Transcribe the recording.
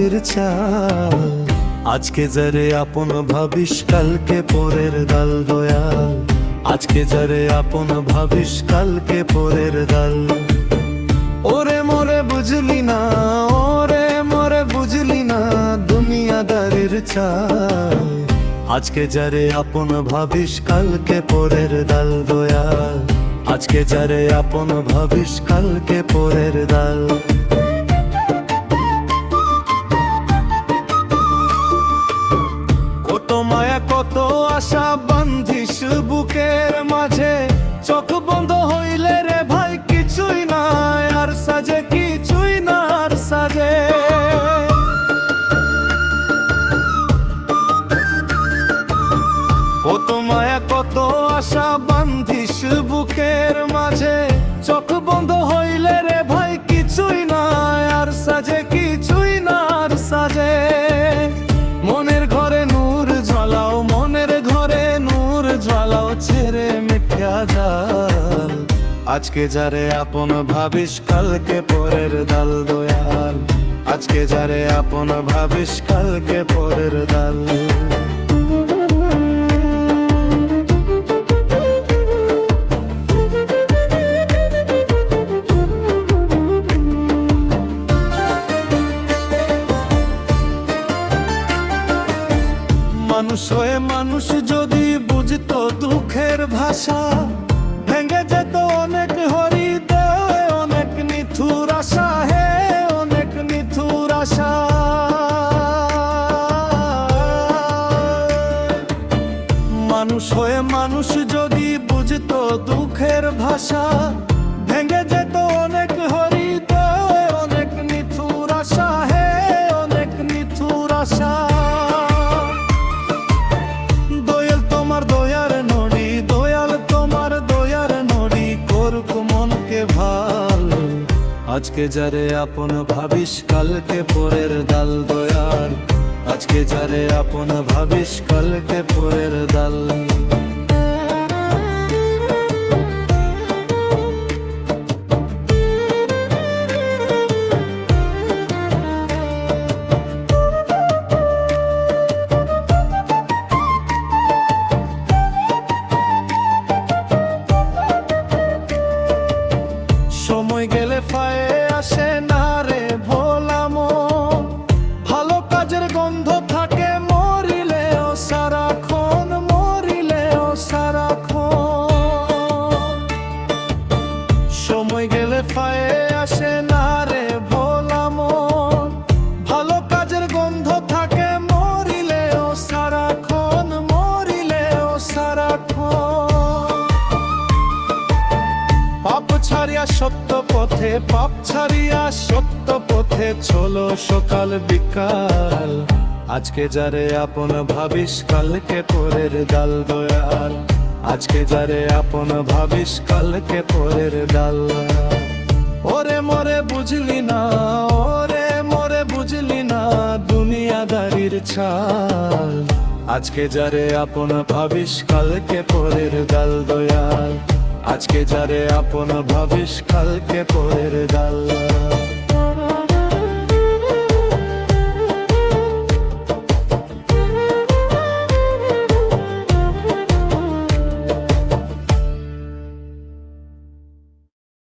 দুনিয়াদারির চাল। আজকে যারে আপন ভাবিস কালকে পরের দাল দয়াল। আজকে যারে আপন ভাবিস কালকে পরের দাল। ওরে মোরে বুঝলি না, ওরে মোরে বুঝলি না দুনিয়াদারির চাল। আজকে যারে আপন ভাবিস কালকে পরের দাল দয়াল। আজকে যারে আপন ভাবিস কালকে পরের দাল। কত মায়া কত আশা বান্ধিস বুকের মাঝে, চোখ বন্ধ হইলে রে ভাই কিছুই না আর সাজে, কিছুই না আর সাজে। কত মায়া কত আশা বান্ধিস বুকের মাঝে, চোখ বন্ধ হইলে রে ভাই কিছুই না আর সাজে, কিছুই না আর সাজে। মনের ঘরে নূর জ্বালাও, মনের ঘরে নূর জ্বালাও, ছেড়ে মিথ্যা জাল। আজকে যারে আপন ভাবিস কালকে পরের দাল দয়াল। আজকে যারে আপন ভাবিস কালকে পরের দাল। মানুষ হয়ে মানুষ যদি বুঝতো দুঃখের ভাষা, ভেঙে যেত অনেক হৃদয়, অনেক নিথুর আশা, হে অনেক নিথুর আশা। মানুষ হয়ে মানুষ যদি বুঝতো দুঃখের ভাষা, ভেঙে যেত অনেক হৃদয়, অনেক নিথুর আশা, হে অনেক নিথুর আশা। আজকে যারে আপন ভাবিস কালকে পরের দাল দয়াল। আজকে যারে আপন ভাবিস কালকে পরের দাল। সময় গেলে ফায়ে আসে না রে ভোলা মন, ভালো কাজের গন্ধ থাকে মরিলেও সারাক্ষণ, মরিলেও সারাক্ষণ। সময় গেলে ফায়ে আসে না রে ভোলা মন, ভালো কাজের গন্ধ থাকে মরিলেও সারাক্ষণ, মরিলেও সারাক্ষণ। পাপ ছাড়িয়া সত্য পথে, পাপ ছাড়িয়া সত্য পথে চলো সকাল বিকাল। আজকে যারে আপন ভাবিস কালকে পরের দাল দয়াল। আজকে যারে আপন ভাবিস কালকে পরের দাল। ওরে মোরে বুঝলি না, ওরে মোরে বুঝলি না দুনিয়াদারির চাল। আজকে যারে আপন ভাবিস কালকে পরের দাল দয়াল। আজকে যারে আপন ভাবিস কালকে পরের দাল।